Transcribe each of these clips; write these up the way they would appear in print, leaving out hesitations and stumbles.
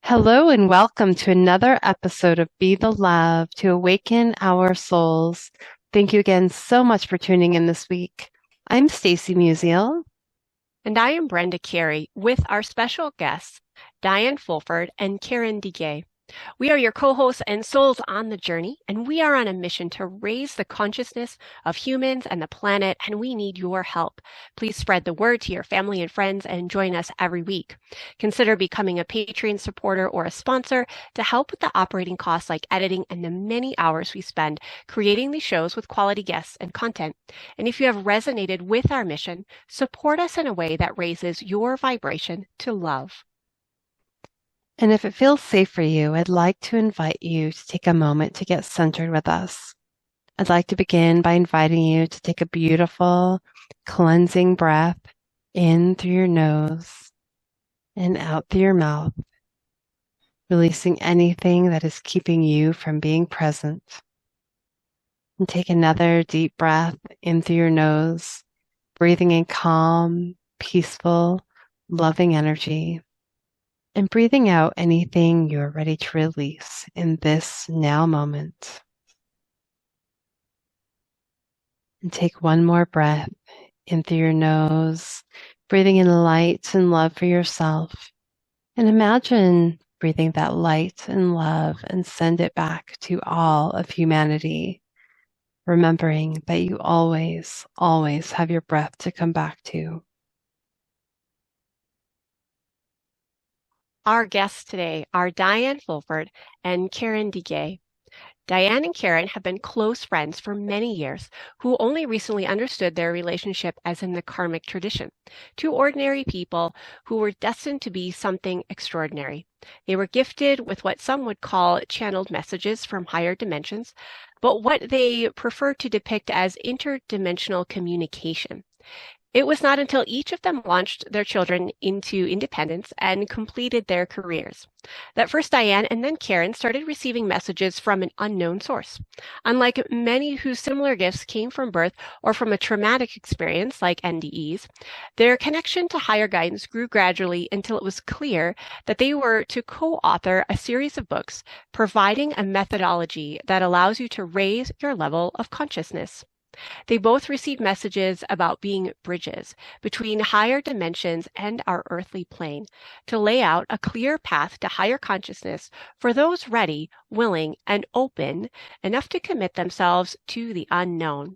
Hello and welcome to another episode of Be the Love to Awaken Our Souls. Thank you again so much for tuning in this week. I'm Stacy Musial. And I am Brenda Carey with our special guests, Diane Fulford and Karen Diguer. We are your co-hosts and souls on the journey, and we are on a mission to raise the consciousness of humans and the planet, and we need your help. Please spread the word to your family and friends and join us every week. Consider becoming a Patreon supporter or a sponsor to help with the operating costs like editing and the many hours we spend creating these shows with quality guests and content. And if you have resonated with our mission, support us in a way that raises your vibration to love. And if it feels safe for you, I'd like to invite you to take a moment to get centered with us. I'd like to begin by inviting you to take a beautiful, cleansing breath in through your nose and out through your mouth, releasing anything that is keeping you from being present. And take another deep breath in through your nose, breathing in calm, peaceful, loving energy. And breathing out anything you're ready to release in this now moment. And take one more breath in through your nose, breathing in light and love for yourself. And imagine breathing that light and love and send it back to all of humanity, remembering that you always, always have your breath to come back to. Our guests today are Diane Fulford and Karen Diguer. Diane and Karen have been close friends for many years who only recently understood their relationship as in the karmic tradition. Two ordinary people who were destined to be something extraordinary. They were gifted with what some would call channeled messages from higher dimensions, but what they prefer to depict as interdimensional communication. It was not until each of them launched their children into independence and completed their careers that first Diane and then Karen started receiving messages from an unknown source. Unlike many whose similar gifts came from birth or from a traumatic experience like NDEs, their connection to higher guidance grew gradually until it was clear that they were to co-author a series of books providing a methodology that allows you to raise your level of consciousness. They both received messages about being bridges between higher dimensions and our earthly plane to lay out a clear path to higher consciousness for those ready, willing, and open enough to commit themselves to the unknown.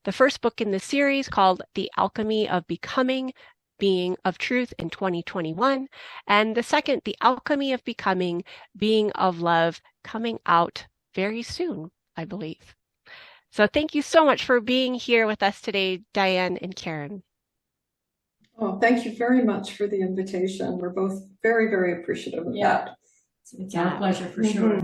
The first book in the series, called The Alchemy of Becoming, Being of Truth in 2021, and the second, The Alchemy of Becoming, Being of Love, coming out very soon, I believe. So thank you so much for being here with us today, Diane and Karen. Oh, thank you very much for the invitation. We're both very, very appreciative of that. It's our pleasure for sure.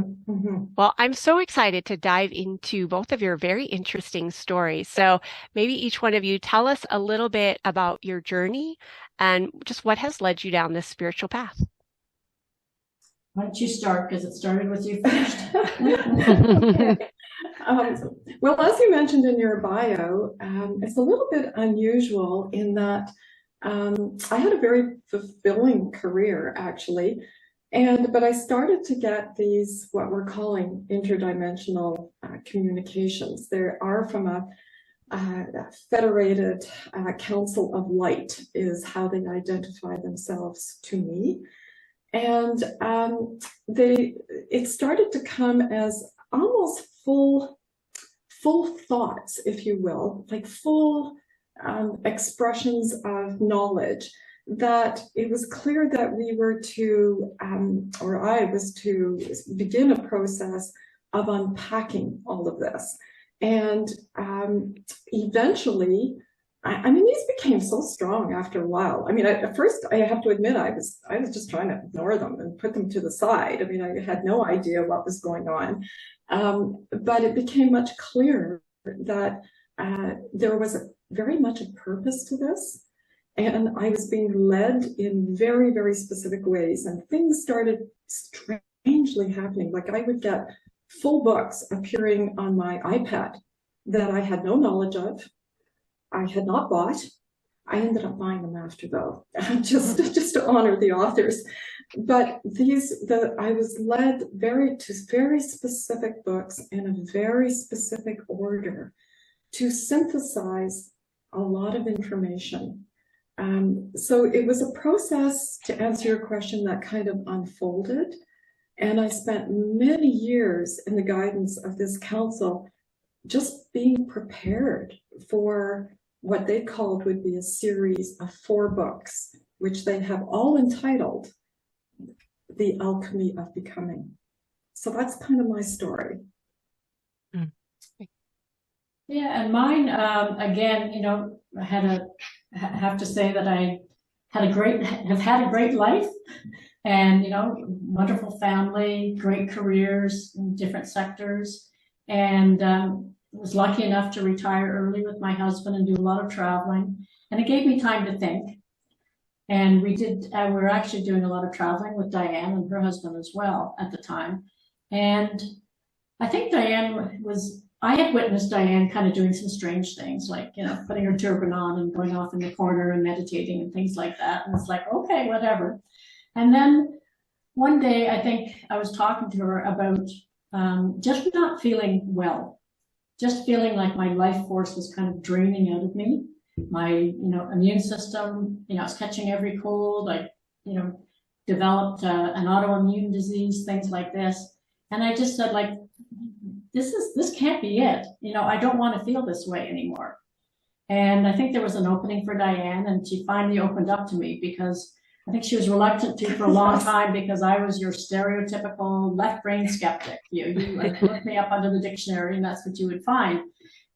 Well, I'm so excited to dive into both of your very interesting stories. So maybe each one of you tell us a little bit about your journey and just what has led you down this spiritual path. Why don't you start, because it started with you first. Okay. Well, as you mentioned in your bio, it's a little bit unusual in that I had a very fulfilling career, actually, but I started to get these, what we're calling interdimensional communications. They are from a federated council of light, is how they identify themselves to me. And it started to come as almost full thoughts, if you will, like full expressions of knowledge, that it was clear that we were to, or I was to begin a process of unpacking all of this. And eventually, I mean, these became so strong after a while. I mean, at first, I have to admit, I was just trying to ignore them and put them to the side. I mean, I had no idea what was going on. But it became much clearer that there was very much a purpose to this. And I was being led in very, very specific ways. And things started strangely happening. Like I would get full books appearing on my iPad that I had no knowledge of, I had not bought, I ended up buying them after, though, just to honor the authors. But I was led to very specific books in a very specific order to synthesize a lot of information. So it was a process, to answer your question, that kind of unfolded. And I spent many years in the guidance of this council just being prepared for what they called would be a series of 4 books, which they have all entitled The Alchemy of Becoming. So that's kind of my story. Yeah, and mine, again, I have to say that I have had a great life, and, wonderful family, great careers in different sectors, and was lucky enough to retire early with my husband and do a lot of traveling, and it gave me time to think. And we were actually doing a lot of traveling with Diane and her husband as well at the time. And I think I had witnessed Diane kind of doing some strange things, like, putting her turban on and going off in the corner and meditating and things like that. And it's like, okay, whatever. And then one day, I think I was talking to her about just not feeling well, just feeling like my life force was kind of draining out of me. My, immune system, I was catching every cold. I, developed an autoimmune disease, things like this. And I just said, like, this can't be it. I don't want to feel this way anymore. And I think there was an opening for Diane, and she finally opened up to me, because I think she was reluctant to for a long time, because I was your stereotypical left brain skeptic. You looked me up under the dictionary and that's what you would find.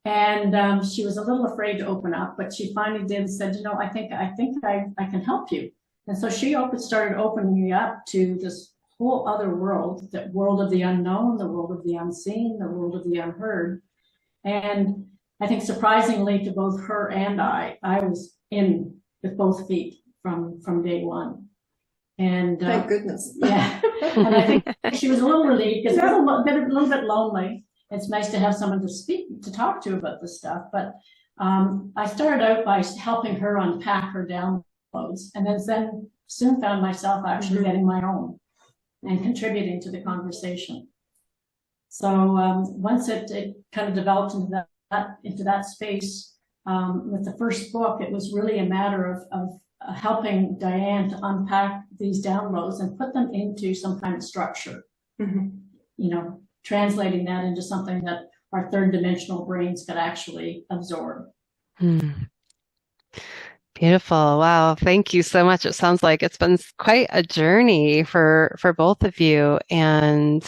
And she was a little afraid to open up, but she finally did and said, I think I can help you. And so she started opening me up to this whole other world, the world of the unknown, the world of the unseen, the world of the unheard. And I think surprisingly to both her and I was in with both feet from day one. And thank goodness. Yeah. And I think she was a little relieved, because I was a little bit lonely. It's nice to have someone to talk to about this stuff. But I started out by helping her unpack her downloads, and then soon found myself actually getting my own and contributing to the conversation. So once it kind of developed into that space, with the first book, it was really a matter of helping Diane to unpack these downloads and put them into some kind of structure. Translating that into something that our third dimensional brains could actually absorb. Beautiful. Wow. Thank you so much. It sounds like it's been quite a journey for both of you, and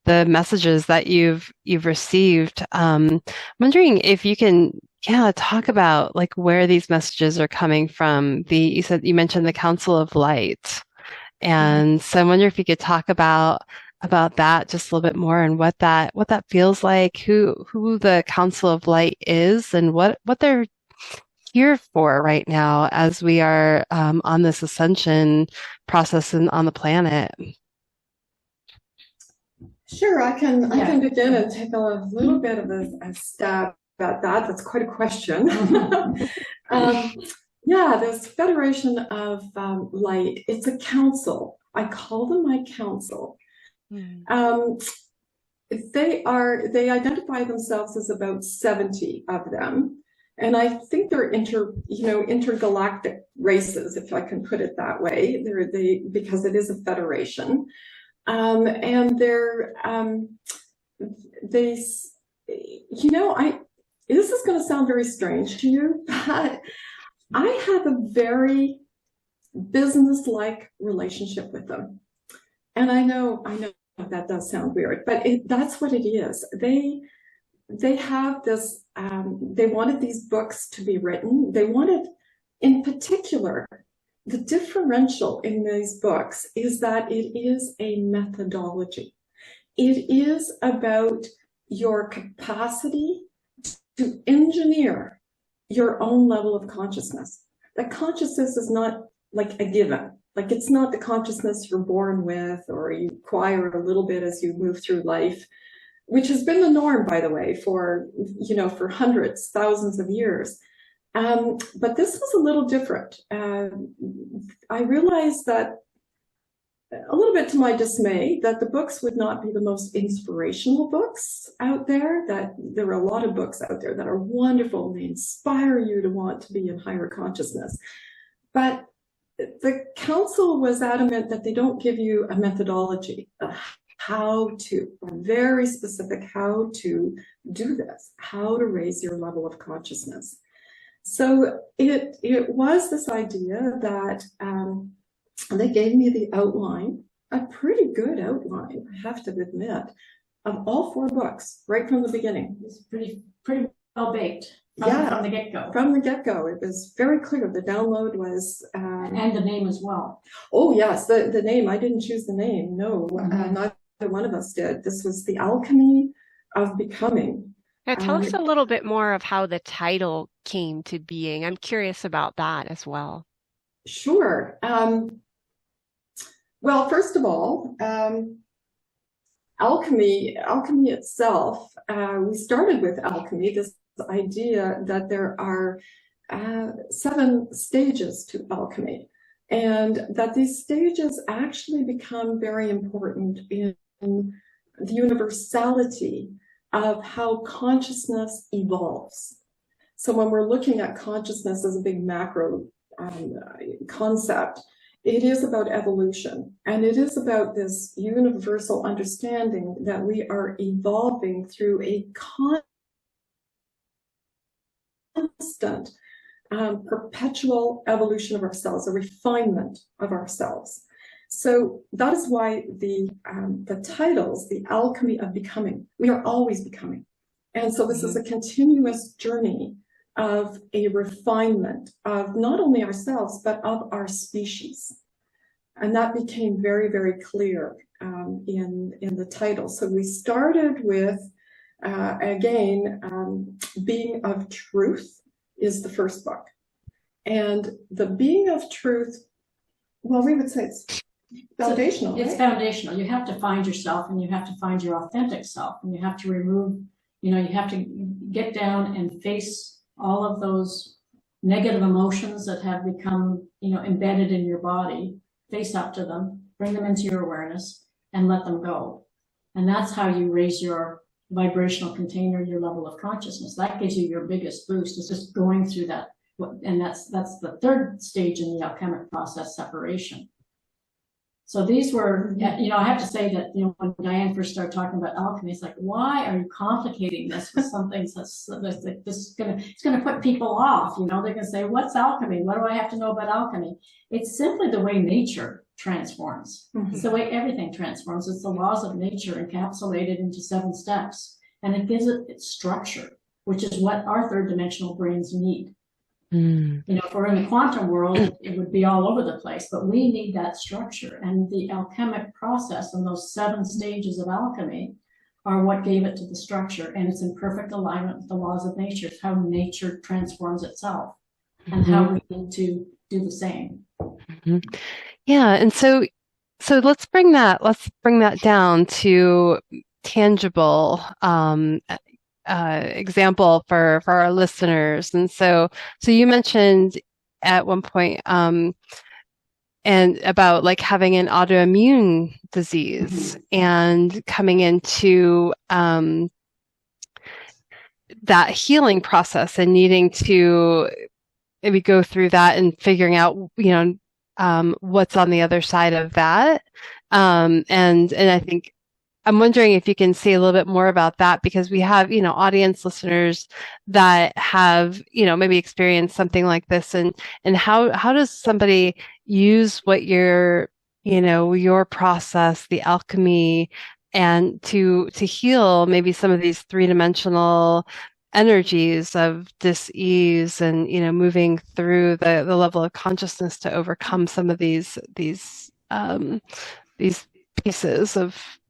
the messages that you've received. Wondering if you can talk about like where these messages are coming from. You mentioned the Council of Light. And so I wonder if you could talk about that just a little bit more, and what that feels like, who the Council of Light is, and what they're here for right now as we are on this ascension process and on the planet. Sure, I can begin and take a little bit of a stab at that. That's quite a question. This Federation of Light, it's a council. I call them my council. They identify themselves as about 70 of them, and I think they're intergalactic races, if I can put it that way. Because it is a federation, and this is going to sound very strange to you, but I have a very business-like relationship with them. And I know that does sound weird, but that's what it is. They have this, they wanted these books to be written. They wanted, in particular, the differential in these books is that it is a methodology. It is about your capacity to engineer your own level of consciousness. That consciousness is not like a given. Like, it's not the consciousness you're born with, or you acquire a little bit as you move through life, which has been the norm, by the way, for hundreds, thousands of years. But this was a little different. I realized that, a little bit to my dismay, that the books would not be the most inspirational books out there, that there are a lot of books out there that are wonderful and they inspire you to want to be in higher consciousness. But the council was adamant that they don't give you a methodology of how to, very specific how to do this, how to raise your level of consciousness. So it was this idea that they gave me the outline, a pretty good outline, I have to admit, of all 4 books right from the beginning. It's pretty well baked from the get-go. From the get-go, it was very clear. The download was and the name as well. Oh yes, the name. I didn't choose the name. No, neither one of us did. This was the Alchemy of Becoming. Now, tell us a little bit more of how the title came to being. I'm curious about that as well. Sure. Well, first of all, alchemy itself, we started with alchemy, this idea that there are 7 stages to alchemy, and that these stages actually become very important in the universality of how consciousness evolves. So when we're looking at consciousness as a big macro concept, it is about evolution, and it is about this universal understanding that we are evolving through a constant, perpetual evolution of ourselves, a refinement of ourselves. So that is why the titles, the Alchemy of Becoming, we are always becoming. And so this is a continuous journey of a refinement of not only ourselves, but of our species. And that became very, very clear in the title. So we started with, Being of Truth is the first book. And the Being of Truth, well, we would say it's foundational. It's foundational. You have to find yourself, and you have to find your authentic self, and you have to remove, you have to get down and face all of those negative emotions that have become, embedded in your body, face up to them, bring them into your awareness, and let them go. And that's how you raise your vibrational container, your level of consciousness. That gives you your biggest boost, is just going through that. And that's the 3rd stage in the alchemic process, separation. So these were, I have to say that, when Diane first started talking about alchemy, it's like, why are you complicating this with something that's it's going to put people off? They're going to say, what's alchemy? What do I have to know about alchemy? It's simply the way nature transforms. It's the way everything transforms. It's the laws of nature encapsulated into 7 steps. And it gives it its structure, which is what our 3rd dimensional brains need. If we're in the quantum world, it would be all over the place, but we need that structure. And the alchemic process and those 7 stages of alchemy are what gave it to the structure. And it's in perfect alignment with the laws of nature. It's how nature transforms itself, and how we need to do the same. Yeah. And so let's bring that down to tangible example for our listeners. And so you mentioned at one point and about like having an autoimmune disease and coming into that healing process and needing to maybe go through that and figuring out what's on the other side of that. And I think I'm wondering if you can say a little bit more about that, because we have, audience listeners that have, maybe experienced something like this, and how does somebody use what your process, the alchemy, and to heal maybe some of these 3-dimensional energies of dis-ease and, moving through the level of consciousness to overcome some of these pieces of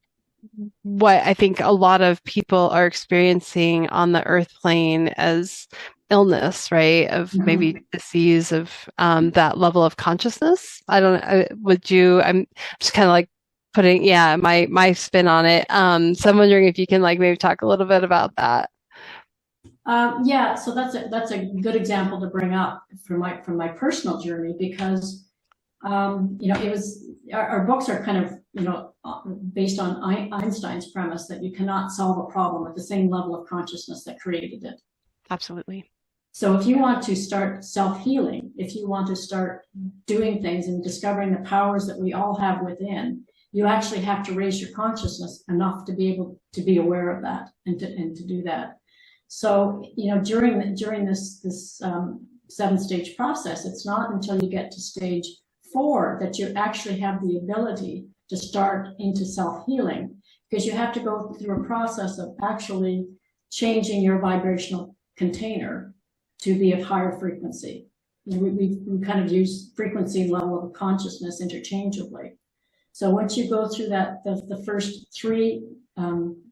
what I think a lot of people are experiencing on the earth plane as illness, right? Of maybe disease of that level of consciousness. I'm just kind of like putting, my spin on it. So I'm wondering if you can maybe talk a little bit about that. Yeah, so that's a good example to bring up from my personal journey, because it was our books are kind of based on Einstein's premise that you cannot solve a problem at the same level of consciousness that created it. Absolutely. So if you want to start self-healing, if you want to start doing things and discovering the powers that we all have within, you actually have to raise your consciousness enough to be able to be aware of that and to do that. So, during this 7-stage process, it's not until you get to stage 4 that you actually have the ability to start into self-healing, because you have to go through a process of actually changing your vibrational container to be of higher frequency. We kind of use frequency and level of consciousness interchangeably. So once you go through that, the first 3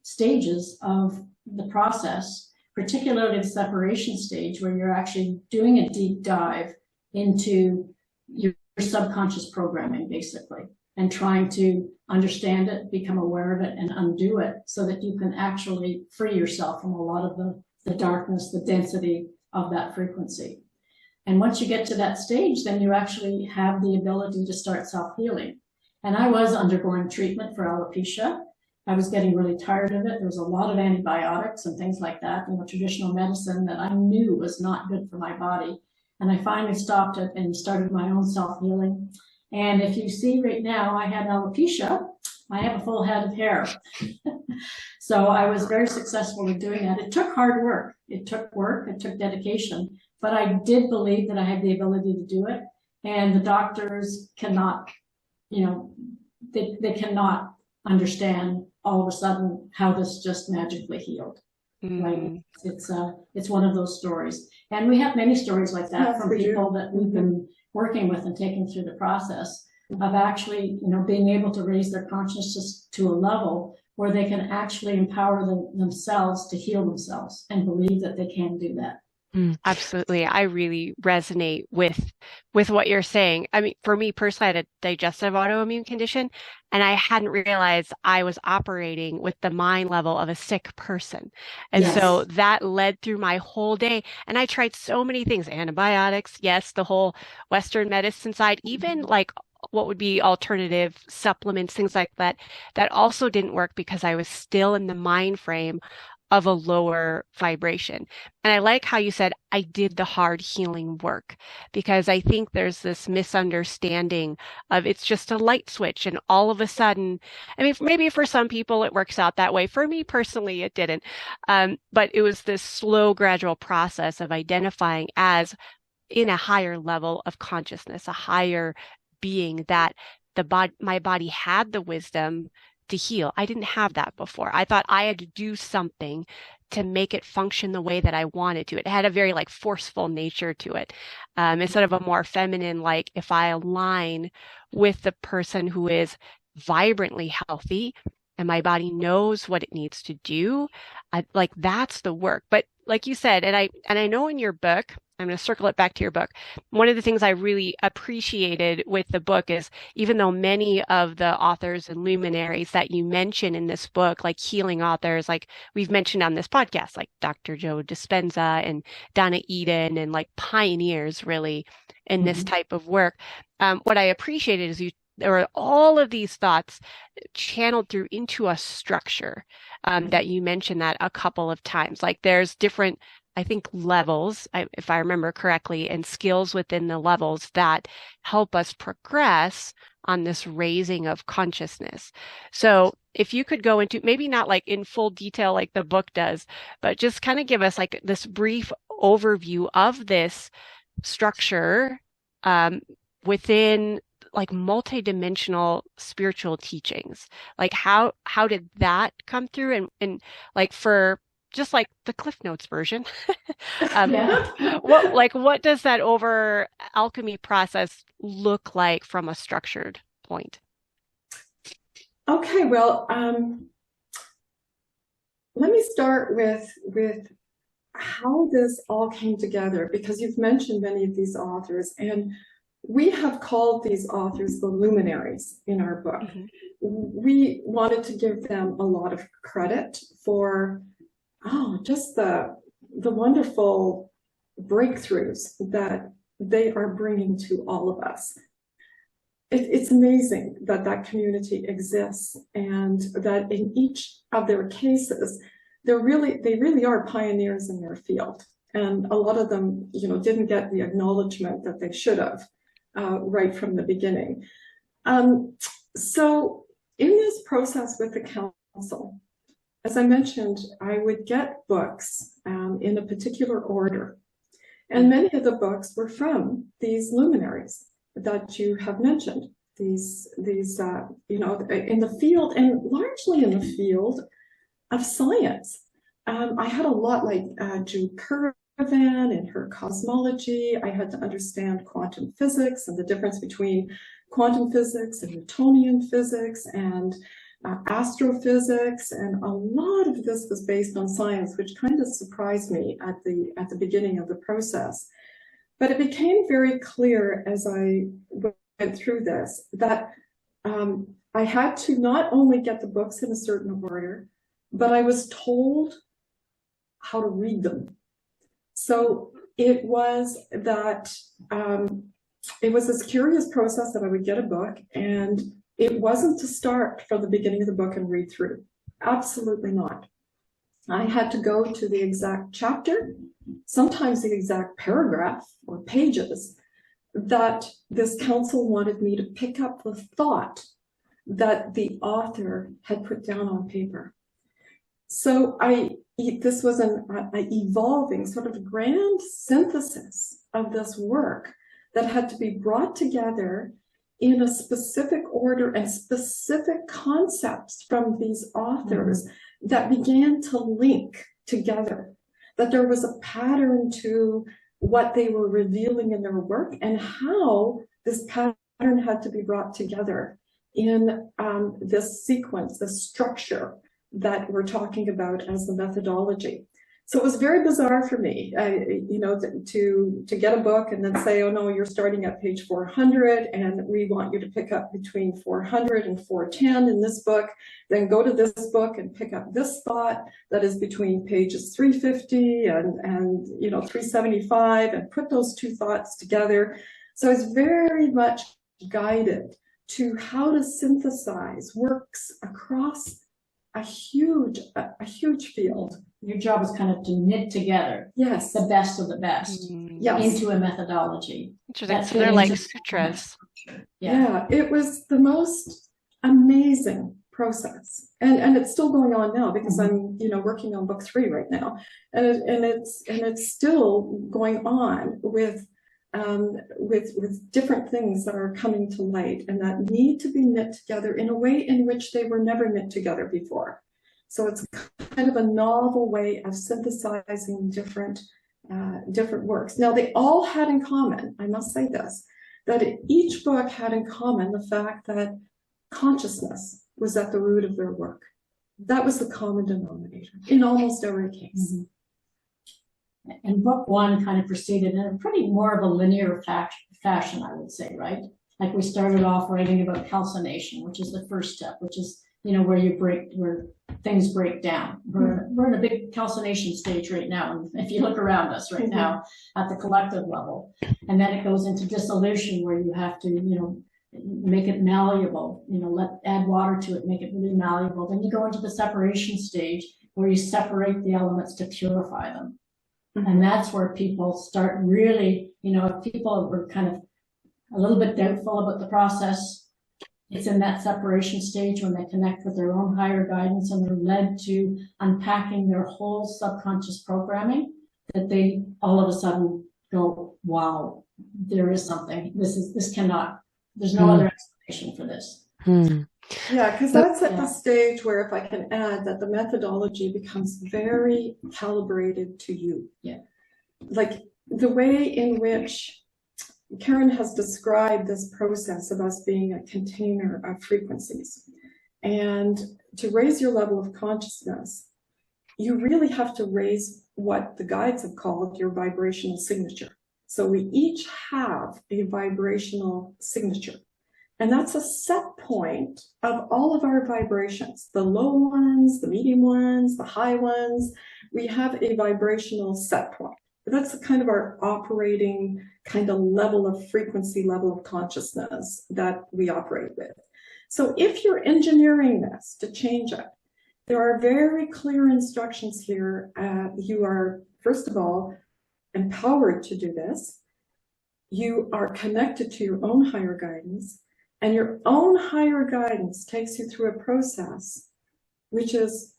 stages of the process, particularly the separation stage, where you're actually doing a deep dive into your subconscious programming, basically, and trying to understand it, become aware of it, and undo it, so that you can actually free yourself from a lot of the darkness, the density of that frequency. And once you get to that stage, then you actually have the ability to start self-healing. And I was undergoing treatment for alopecia. I was getting really tired of it. There was a lot of antibiotics and things like that, traditional medicine that I knew was not good for my body. And I finally stopped it and started my own self-healing. And if you see right now, I had alopecia. I have a full head of hair. So I was very successful in doing that. It took hard work. It took dedication, but I did believe that I had the ability to do it. And the doctors cannot, they cannot understand all of a sudden how this just magically healed. Right? It's one of those stories. And we have many stories like that from people that we've been working with and taking through the process of actually, being able to raise their consciousness to a level where they can actually empower themselves to heal themselves and believe that they can do that. Absolutely. I really resonate with what you're saying. I mean, for me personally, I had a digestive autoimmune condition, and I hadn't realized I was operating with the mind level of a sick person. And Yes. So that led through my whole day. And I tried so many things, antibiotics, yes, the whole Western medicine side, even like what would be alternative supplements, things like that, that also didn't work because I was still in the mind frame of a lower vibration. And I like how you said, I did the hard healing work, because I think there's this misunderstanding of it's just a light switch. And all of a sudden, I mean, maybe for some people it works out that way. For me personally, it didn't. But it was this slow, gradual process of identifying as in a higher level of consciousness, a higher being, that my body had the wisdom to heal. I didn't have that before. I thought I had to do something to make it function the way that I wanted to. It had a very forceful nature to it. Instead of a more feminine, if I align with the person who is vibrantly healthy and my body knows what it needs to do, that's the work. But like you said, and I know in your book, I'm going to circle it back to your book. One of the things I really appreciated with the book is, even though many of the authors and luminaries that you mention in this book, like healing authors, like we've mentioned on this podcast, like Dr. Joe Dispenza and Donna Eden, and pioneers really in this type of work. What I appreciated is there were all of these thoughts channeled through into a structure that you mentioned that a couple of times. There's different, I think, levels, if I remember correctly, and skills within the levels that help us progress on this raising of consciousness. So if you could go into, maybe not in full detail like the book does, but just kind of give us this brief overview of this structure within multidimensional spiritual teachings. How did that come through? And for just the Cliff Notes version, what does that over alchemy process look like from a structured point? Okay, well, let me start with how this all came together, because you've mentioned many of these authors, and we have called these authors the luminaries in our book. We wanted to give them a lot of credit for just the the wonderful breakthroughs that they are bringing to all of us. It's amazing that that community exists, and that in each of their cases, they really are pioneers in their field. And a lot of them, didn't get the acknowledgement that they should have right from the beginning. So in this process with the council, as I mentioned, I would get books in a particular order. And many of the books were from these luminaries that you have mentioned, these in the field, and largely in the field of science. I had a lot like Drew Curran and her cosmology. I had to understand quantum physics and the difference between quantum physics and Newtonian physics and astrophysics, and a lot of this was based on science, which kind of surprised me at the beginning of the process. But it became very clear as I went through this that I had to not only get the books in a certain order, but I was told how to read them. So it was that it was this curious process that I would get a book, and it wasn't to start from the beginning of the book and read through. Absolutely not. I had to go to the exact chapter, sometimes the exact paragraph or pages that this council wanted me to pick up the thought that the author had put down on paper. So this was an evolving sort of grand synthesis of this work that had to be brought together in a specific order and specific concepts from these authors that began to link together, that there was a pattern to what they were revealing in their work and how this pattern had to be brought together in this sequence, this structure that we're talking about as the methodology. So it was very bizarre for me, to get a book and then say, oh no, you're starting at page 400 and we want you to pick up between 400 and 410 in this book, then go to this book and pick up this thought that is between pages 350 and 375, and put those two thoughts together. So I was very much guided to how to synthesize works across a huge field. Your job is kind of to knit together, yes, the best of the best, yes, into a methodology. So they're like sutras. Yeah, it was the most amazing process, and it's still going on now because I'm working on book 3 right now, and it's still going on with different things that are coming to light and that need to be knit together in a way in which they were never knit together before. So it's kind of a novel way of synthesizing different works. Now, they all had in common, I must say this, that each book had in common the fact that consciousness was at the root of their work. That was the common denominator in almost every case. And book 1 kind of proceeded in a pretty more of a linear fashion, I would say, right? Like we started off writing about calcination, which is the first step, which is, where things break down. We're in a big calcination stage right now. And if you look around us right now at the collective level, and then it goes into dissolution where you have to, make it malleable, add water to it, make it really malleable. Then you go into the separation stage where you separate the elements to purify them. And that's where people start really, if people were kind of a little bit doubtful about the process, it's in that separation stage when they connect with their own higher guidance and they're led to unpacking their whole subconscious programming, that they all of a sudden go, wow, there is something. There's no other explanation for this. Yeah, because that's at the stage where, if I can add, that the methodology becomes very calibrated to you. Yeah. Like the way in which Karen has described this process of us being a container of frequencies. And to raise your level of consciousness, you really have to raise what the guides have called your vibrational signature. So we each have a vibrational signature. And that's a set point of all of our vibrations, the low ones, the medium ones, the high ones. we have a vibrational set point. That's kind of our operating kind of level of frequency, level of consciousness that we operate with. So if you're engineering this to change it, there are very clear instructions here. You are, first of all, empowered to do this. You are connected to your own higher guidance, and your own higher guidance takes you through a process which is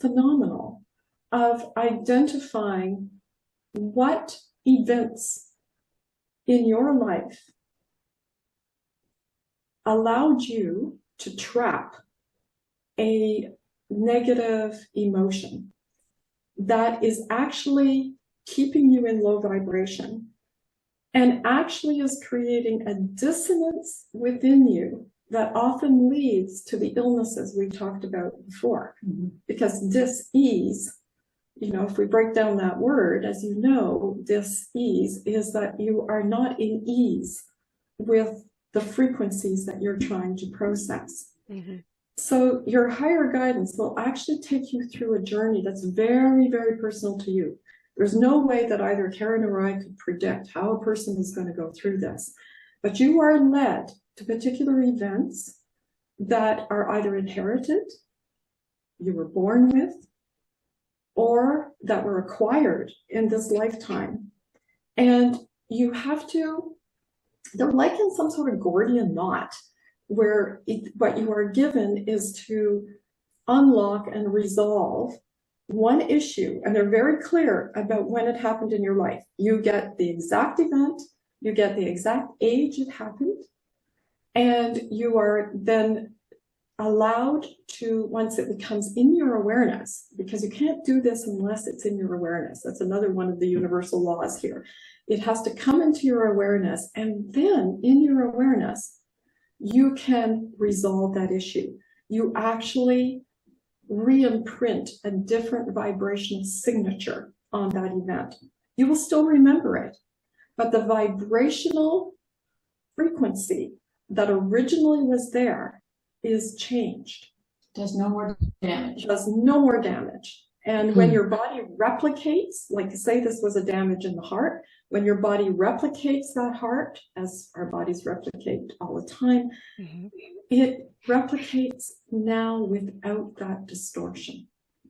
phenomenal of identifying what events in your life allowed you to trap a negative emotion that is actually keeping you in low vibration and actually is creating a dissonance within you that often leads to the illnesses we talked about before. Mm-hmm. Because dis-ease, if we break down that word, as you know, dis-ease is that you are not in ease with the frequencies that you're trying to process. Mm-hmm. So your higher guidance will actually take you through a journey that's very, very personal to you. There's no way that either Karen or I could predict how a person is going to go through this. But you are led to particular events that are either inherited, you were born with, or that were acquired in this lifetime. And you have to, they're like in some sort of Gordian knot, where what you are given is to unlock and resolve one issue, and they're very clear about when it happened in your life. You get the exact event, you get the exact age it happened, and you are then allowed to, once it becomes in your awareness, because you can't do this unless it's in your awareness. That's another one of the universal laws here. It has to come into your awareness, and then in your awareness, you can resolve that issue. You actually re-imprint a different vibrational signature on that event. You will still remember it, but the vibrational frequency that originally was there is changed. Does no more damage. Does no more damage. And when your body replicates, like say this was a damage in the heart, when your body replicates that heart, as our bodies replicate all the time, it replicates now without that distortion.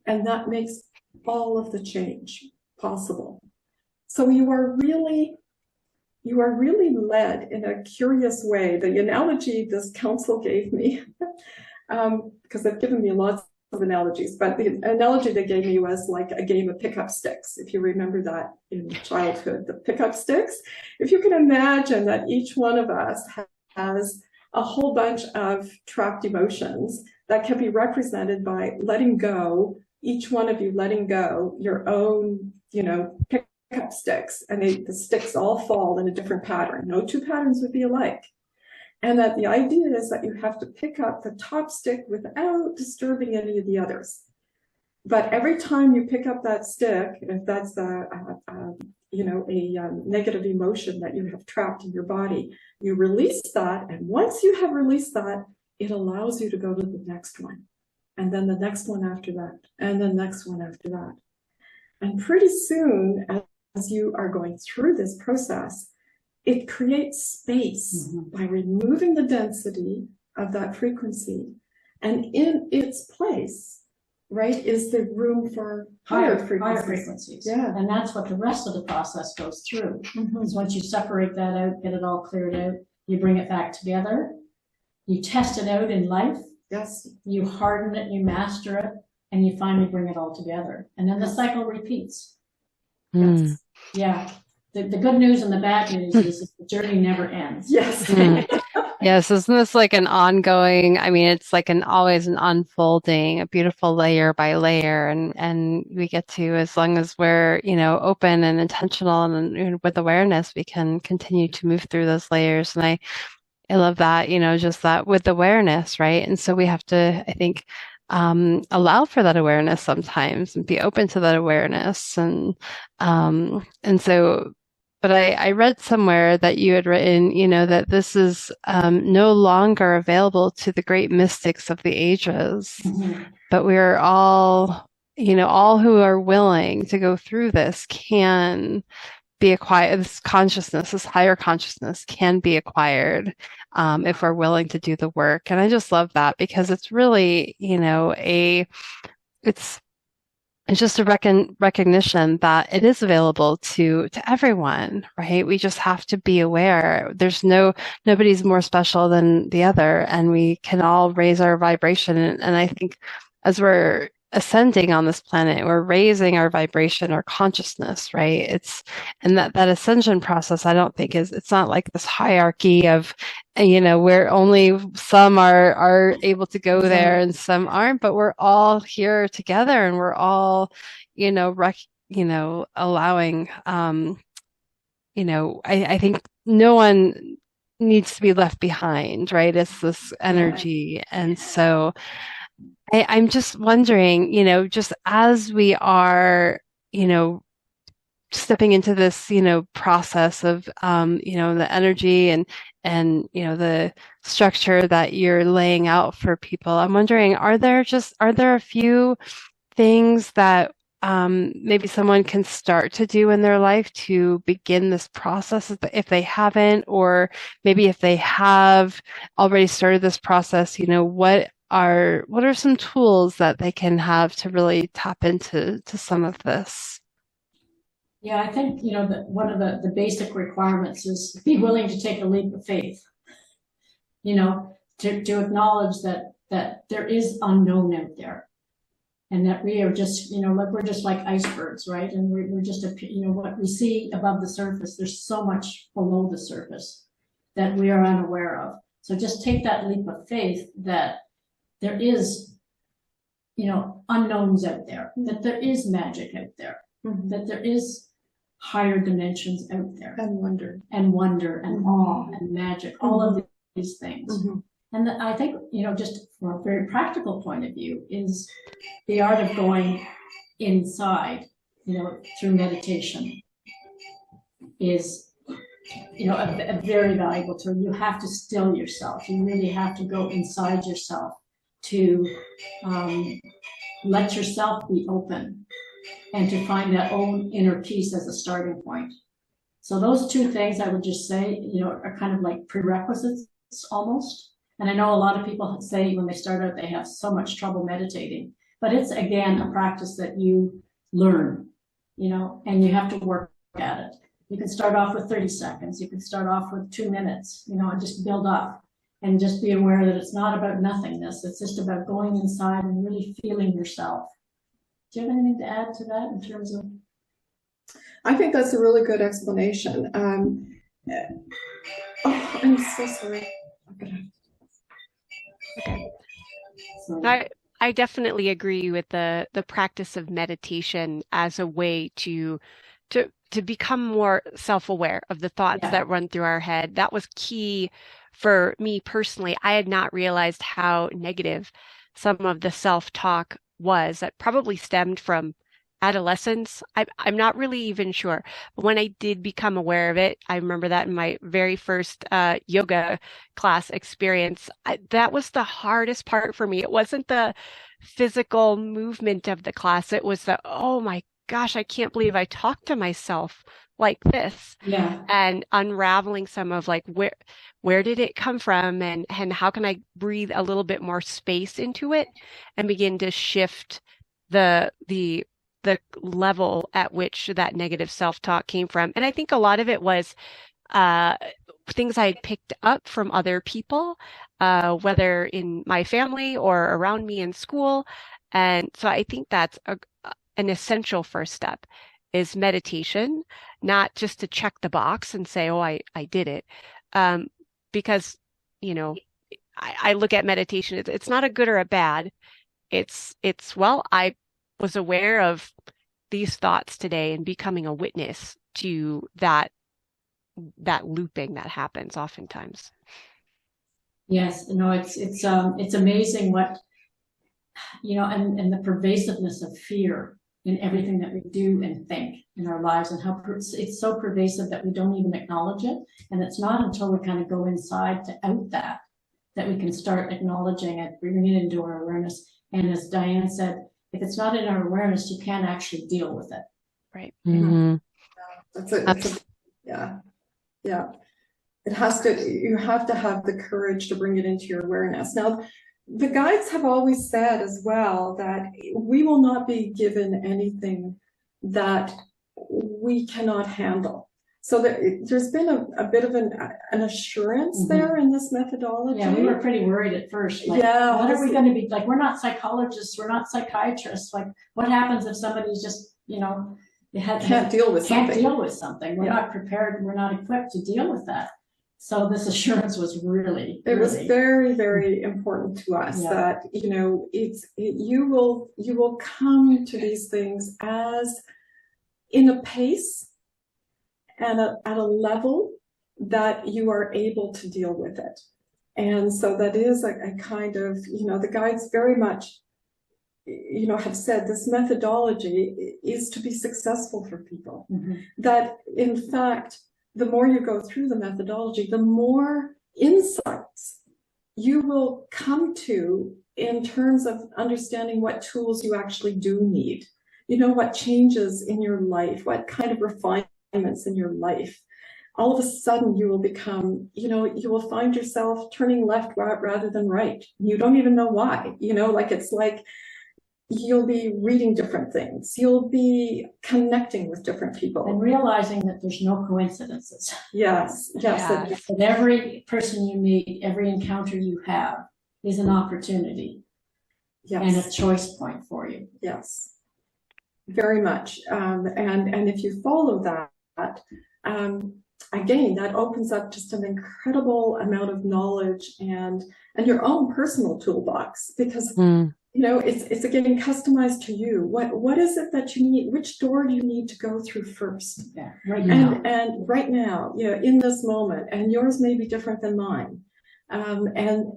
And that makes all of the change possible. So you are really led in a curious way. The analogy this council gave me, because they've given me lots of analogies, but the analogy they gave me was like a game of pickup sticks. If you remember that in childhood, the pickup sticks, if you can imagine that each one of us has a whole bunch of trapped emotions that can be represented by letting go, each one of you letting go your own, pickup sticks, and the sticks all fall in a different pattern. No two patterns would be alike. And that the idea is that you have to pick up the top stick without disturbing any of the others. But every time you pick up that stick, if that's a negative emotion that you have trapped in your body, you release that. And once you have released that, it allows you to go to the next one. And then the next one after that. And the next one after that. And pretty soon, as you are going through this process, it creates space by removing the density of that frequency. And in its place, right, is the room for higher frequencies. Yeah. And that's what the rest of the process goes through. Because once you separate that out, get it all cleared out, you bring it back together, you test it out in life. Yes. You harden it, you master it, and you finally bring it all together. And then the cycle repeats. Yes. Yeah. The good news and the bad news is the journey never ends. Yes. Yes, isn't this like an ongoing, it's like always an unfolding, a beautiful layer by layer, and we get to, as long as we're, open and intentional and with awareness, we can continue to move through those layers. And I love that, just that with awareness, right? And so we have to, I think, allow for that awareness sometimes and be open to that awareness. And so, but I read somewhere that you had written, that this is no longer available to the great mystics of the ages, but we're all all who are willing to go through this can be acquired. This consciousness, this higher consciousness can be acquired if we're willing to do the work. And I just love that because it's really, it's just a recognition that it is available to everyone, right? We just have to be aware. Nobody's more special than the other, and we can all raise our vibration. And I think as we're ascending on this planet, we're raising our vibration, our consciousness, right? And that ascension process, I don't think it's not like this hierarchy of, where only some are able to go there and some aren't, but we're all here together and we're all, allowing, I think no one needs to be left behind, right? It's this energy. And so I'm just wondering, just as we are, stepping into this, process of, the energy and, the structure that you're laying out for people, I'm wondering, are there a few things that maybe someone can start to do in their life to begin this process if they haven't, or maybe if they have already started this process, what are some tools that they can have to really tap into some of this? Yeah, I think, that one of the basic requirements is be willing to take a leap of faith, to acknowledge that there is unknown out there. And that we are just, we're just like icebergs, right? And we're just, what we see above the surface, there's so much below the surface that we are unaware of. So just take that leap of faith that there is, unknowns out there, that there is magic out there, that there is higher dimensions out there. And wonder. And awe and magic, all of these things. And I think, just from a very practical point of view, is the art of going inside, through meditation is, a very valuable tool. You have to still yourself. You really have to go inside yourself to let yourself be open and to find that own inner peace as a starting point. So those two things I would just say, are kind of like prerequisites almost. And I know a lot of people say when they start out, they have so much trouble meditating, but it's again, a practice that you learn, and you have to work at it. You can start off with 30 seconds. You can start off with 2 minutes, and just build up and just be aware that it's not about nothingness. It's just about going inside and really feeling yourself. Do you have anything to add to that in terms of? I think that's a really good explanation. I'm so sorry. Okay. I definitely agree with the practice of meditation as a way to become more self-aware of the thoughts that run through our head. That was key for me personally. I had not realized how negative some of the self-talk was. That probably stemmed from adolescence. I'm not really even sure. But when I did become aware of it, I remember that in my very first yoga class experience, that was the hardest part for me. It wasn't the physical movement of the class. It was the, oh my gosh, I can't believe I talked to myself like this. Yeah. And unraveling some of like, where did it come from? And how can I breathe a little bit more space into it and begin to shift the level at which that negative self-talk came from. And I think a lot of it was things I had picked up from other people, whether in my family or around me in school. And so I think that's an essential first step is meditation, not just to check the box and say, oh, I did it. Because, I look at meditation, it's not a good or a bad. It's well, I was aware of these thoughts today and becoming a witness to that looping that happens oftentimes. Yes, no, it's amazing what, and the pervasiveness of fear in everything that we do and think in our lives, and how it's so pervasive that we don't even acknowledge it. And it's not until we kind of go inside to out that we can start acknowledging it, bringing it into our awareness. And as Diane said, if it's not in our awareness, you can't actually deal with it. Right. Mm-hmm. Yeah. It has to, you have to have the courage to bring it into your awareness. Now, the guides have always said as well that we will not be given anything that we cannot handle. So there's been a bit of an assurance there in this methodology. Yeah, we were pretty worried at first. Like, what are we going to be like? We're not psychologists. We're not psychiatrists. Like, what happens if somebody's just, can't deal with something? We're not prepared. We're not equipped to deal with that. So this assurance was really, it was very, very important to us that, you will come to these things as in a pace and at a level that you are able to deal with it. And so that is a kind of, the guides very much, have said this methodology is to be successful for people. That in fact, the more you go through the methodology, the more insights you will come to in terms of understanding what tools you actually do need. What changes in your life, what kind of refinements in your life. All of a sudden you will become, you will find yourself turning left rather than right. You don't even know why, it's like you'll be reading different things. You'll be connecting with different people. And realizing that there's no coincidences. Yes. That every person you meet, every encounter you have is an opportunity. And a choice point for you. Yes. Very much. And if you follow that, again, that opens up just an incredible amount of knowledge and your own personal toolbox, because it's again customized to you. What is it that you need? Which door do you need to go through first? Yeah, right now. And right now, in this moment, and yours may be different than mine. And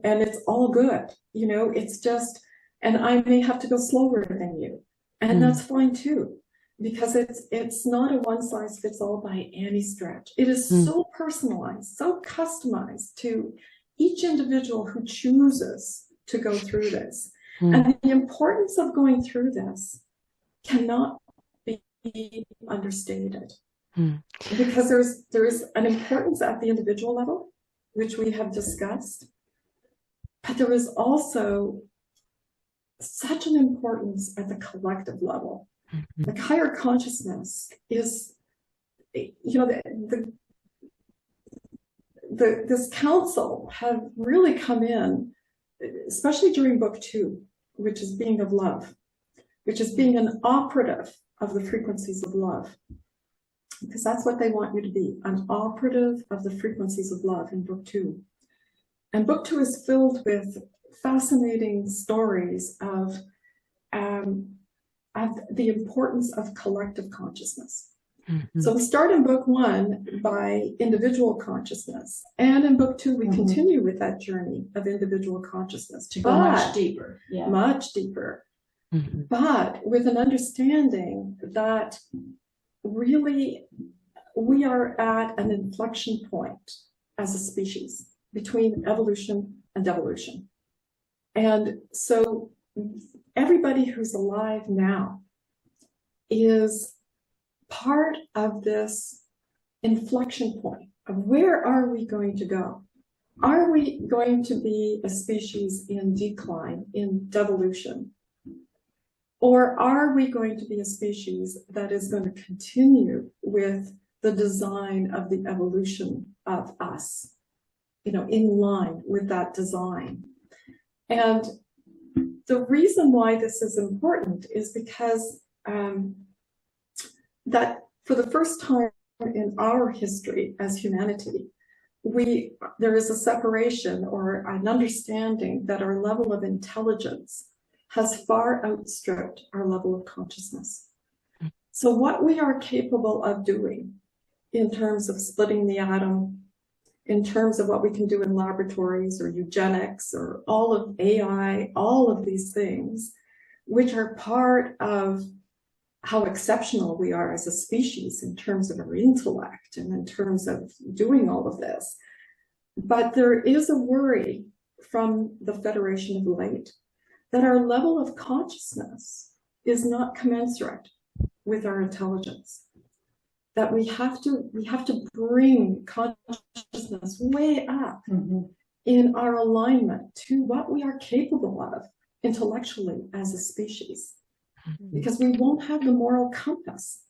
it's all good. It's just, and I may have to go slower than you. And that's fine too, because it's not a one size fits all by any stretch. It is so personalized, so customized to each individual who chooses to go through this. And the importance of going through this cannot be understated, because there's an importance at the individual level, which we have discussed, but there is also such an importance at the collective level. Like higher consciousness is, this council have really come in, especially during book 2, which is being of love, which is being an operative of the frequencies of love, because that's what they want you to be, an operative of the frequencies of love in book 2. And book 2 is filled with fascinating stories of the importance of collective consciousness. So we start in book 1 by individual consciousness, and in book 2 we continue with that journey of individual consciousness to go much deeper, but with an understanding that really we are at an inflection point as a species between evolution and devolution. And so everybody who's alive now is part of this inflection point of where are we going to go? Are we going to be a species in decline, in devolution? Or are we going to be a species that is going to continue with the design of the evolution of us, in line with that design? And the reason why this is important is because that for the first time in our history as humanity, there is a separation or an understanding that our level of intelligence has far outstripped our level of consciousness. So what we are capable of doing in terms of splitting the atom, in terms of what we can do in laboratories or eugenics or all of AI, all of these things, which are part of how exceptional we are as a species in terms of our intellect and in terms of doing all of this. But there is a worry from the Federation of Light that our level of consciousness is not commensurate with our intelligence. That we have to bring consciousness way up in our alignment to what we are capable of intellectually as a species. Because we won't have the moral compass.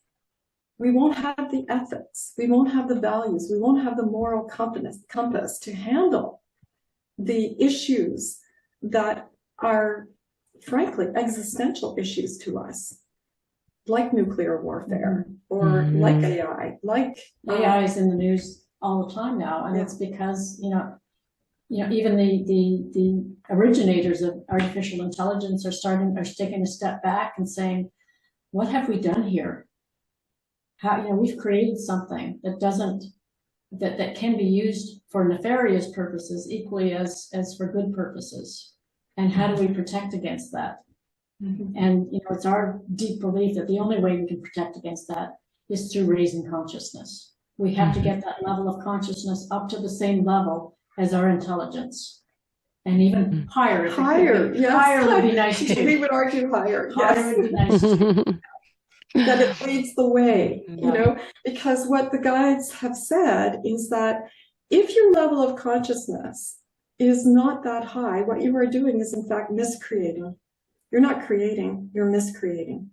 We won't have the ethics. We won't have the values. We won't have the moral compass to handle the issues that are, frankly, existential issues to us, like nuclear warfare or like AI, AI is in the news all the time now, and it's because even the originators of artificial intelligence are taking a step back and saying, what have we done here? How we've created something that can be used for nefarious purposes equally as for good purposes, and how do we protect against that? And it's our deep belief that the only way we can protect against that is through raising consciousness. We have to get that level of consciousness up to the same level as our intelligence, and even higher. Higher, yes. Higher would be nice too. We would argue higher. Higher would be nice too. That it leads the way, because what the guides have said is that if your level of consciousness is not that high, what you are doing is in fact miscreating. You're not creating, you're miscreating.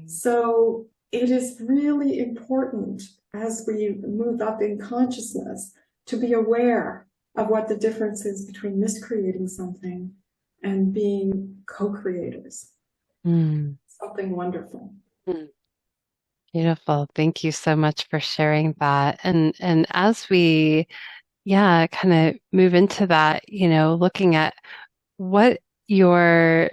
So it is really important as we move up in consciousness to be aware of what the difference is between miscreating something and being co-creators. Something wonderful. Beautiful. Thank you so much for sharing that. And as we, kind of move into that, looking at what the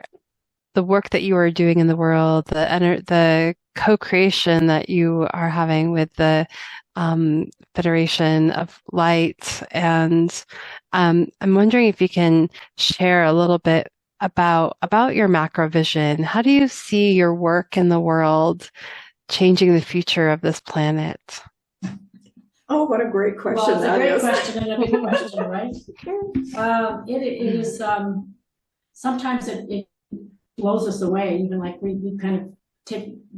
work that you are doing in the world, the co-creation that you are having with the Federation of Light, and I'm wondering if you can share a little bit about your macro vision. How do you see your work in the world changing the future of this planet? Oh, what a great question! Well, it's a great question and a big question, right? It is. Sometimes it blows us away, even like we kind of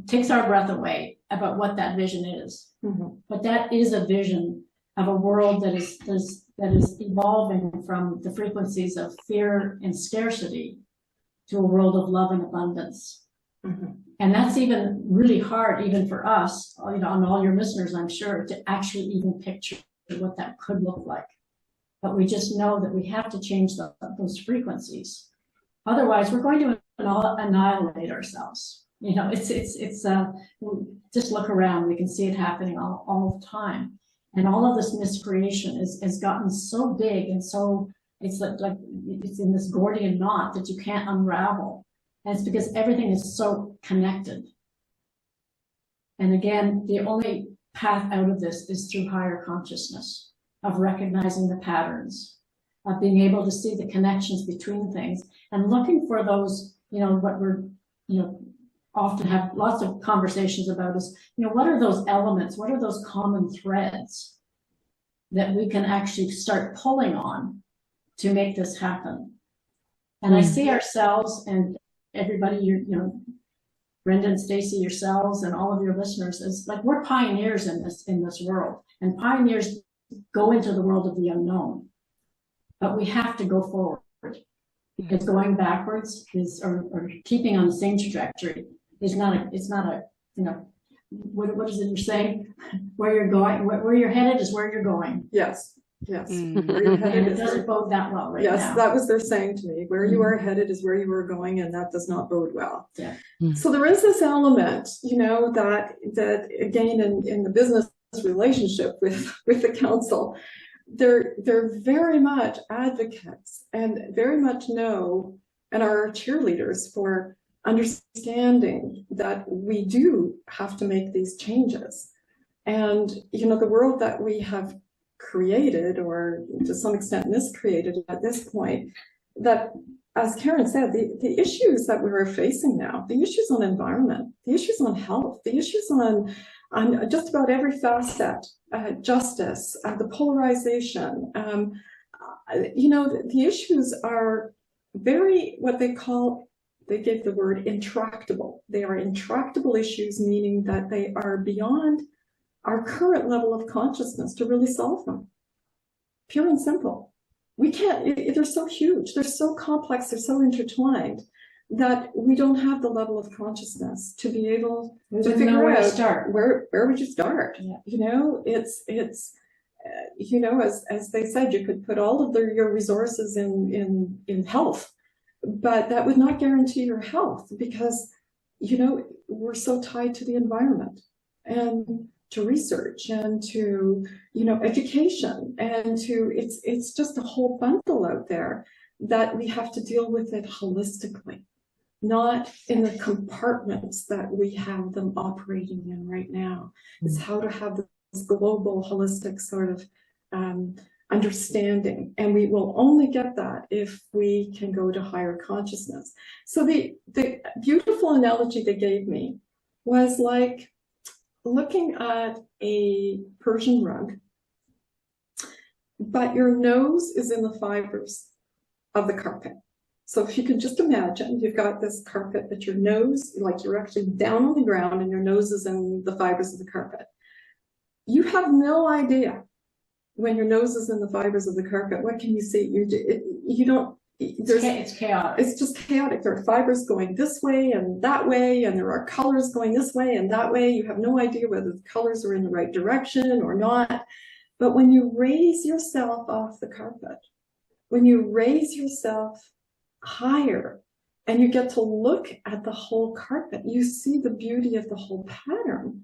takes our breath away about what that vision is. But that is a vision of a world that is evolving from the frequencies of fear and scarcity to a world of love and abundance. And that's even really hard, even for us, and all your listeners, I'm sure, to actually even picture what that could look like. But we just know that we have to change those frequencies. Otherwise, we're going to annihilate ourselves. It's just look around. We can see it happening all the time. And all of this miscreation has gotten so big and so it's like it's in this Gordian knot that you can't unravel. And it's because everything is so connected. And again, the only path out of this is through higher consciousness, of recognizing the patterns, of being able to see the connections between things and looking for those, what we're, often have lots of conversations about is, what are those elements? What are those common threads that we can actually start pulling on to make this happen? And I see ourselves and everybody, Brenda and Stacy, yourselves, and all of your listeners as like we're pioneers in this world, and pioneers go into the world of the unknown. But we have to go forward. Because going backwards or keeping on the same trajectory is not a what is it you're saying? Where you're going, where you're headed is where you're going. Yes. Where you're headed and it doesn't bode that well right now. Yes, that was their saying to me. Where you are headed is where you are going, and that does not bode well. Yeah. So there is this element, that again in the business relationship with the council, they're very much advocates and very much know and are cheerleaders for understanding that we do have to make these changes. And, the world that we have created, or to some extent miscreated at this point, that, as Karen said, the issues that we're facing now, the issues on environment, the issues on health, the issues on just about every facet, justice, the polarization, the issues are very, what they call they gave the word intractable. They are intractable issues, meaning that they are beyond our current level of consciousness to really solve them. Pure and simple. We can't, they're so huge, they're so complex, they're so intertwined that we don't have the level of consciousness to be able to figure out where would you start. Yeah. You know, it's you know, as they said, you could put all of your resources in health, but that would not guarantee your health because, you know, we're so tied to the environment and to research and to, you know, education and to, it's just a whole bundle out there that we have to deal with it holistically, not in the compartments that we have them operating in right now. It's how to have this global, holistic sort of understanding. And we will only get that if we can go to higher consciousness. So the beautiful analogy they gave me was like looking at a Persian rug, but your nose is in the fibers of the carpet. So if you can just imagine, you've got this carpet, but your nose, like you're actually down on the ground and your nose is in the fibers of the carpet. You have no idea when your nose is in the fibers of the carpet, what can you see? You don't, it's chaotic. It's just chaotic. There are fibers going this way and that way, and there are colors going this way and that way. You have no idea whether the colors are in the right direction or not. But when you raise yourself off the carpet, when you raise yourself higher and you get to look at the whole carpet, you see the beauty of the whole pattern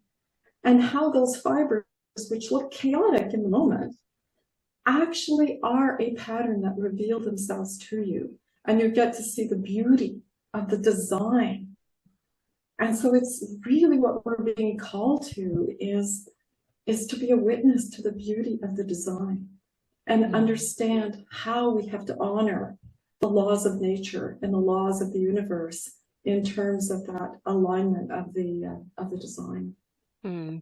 and how those fibers, which look chaotic in the moment, actually are a pattern that reveal themselves to you. And you get to see the beauty of the design. And so it's really what we're being called to is to be a witness to the beauty of the design and understand how we have to honor the laws of nature and the laws of the universe in terms of that alignment of the design.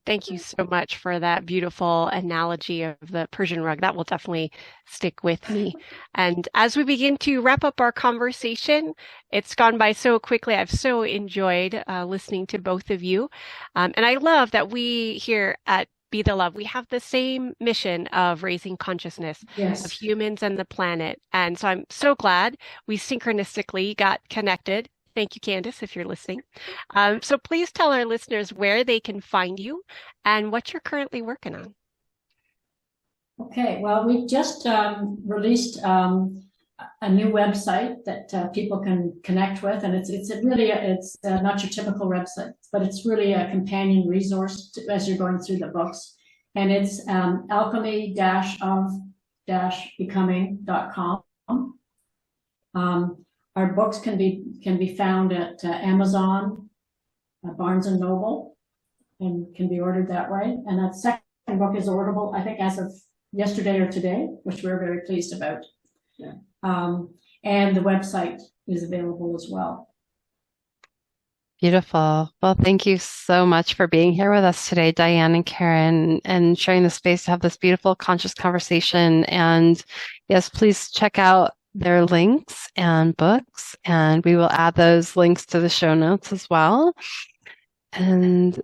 Thank you so much for that beautiful analogy of the Persian rug. That will definitely stick with me. And as we begin to wrap up our conversation, it's gone by so quickly. I've so enjoyed listening to both of you. And I love that we here at Be the Love, we have the same mission of raising consciousness of humans and the planet. And so I'm so glad we synchronistically got connected. Thank you, Candace, if you're listening. So please tell our listeners where they can find you and what you're currently working on. Okay, well, we just released a new website that people can connect with, and it's not your typical website, but it's really a companion resource as you're going through the books, and it's alchemy-of-becoming.com. Our books can be found at Amazon, Barnes and Noble, and can be ordered that way. And that second book is orderable, I think, as of yesterday or today, which we're very pleased about. Yeah. And the website is available as well. Beautiful. Well, thank you so much for being here with us today, Diane and Karen, and sharing the space to have this beautiful conscious conversation. And yes, please check out their links and books, and we will add those links to the show notes as well. And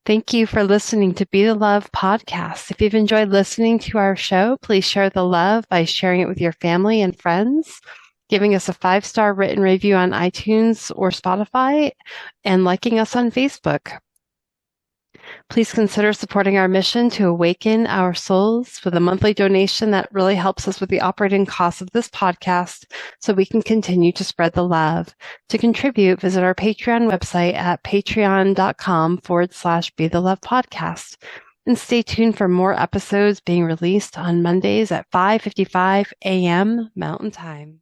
thank you for listening to Be the Love podcast. If you've enjoyed listening to our show, please share the love by sharing it with your family and friends, giving us a 5-star written review on iTunes or Spotify, and liking us on Facebook. Please consider supporting our mission to awaken our souls with a monthly donation that really helps us with the operating costs of this podcast so we can continue to spread the love. To contribute, visit our Patreon website at patreon.com/Be the Love podcast. And stay tuned for more episodes being released on Mondays at 5:55 a.m. Mountain Time.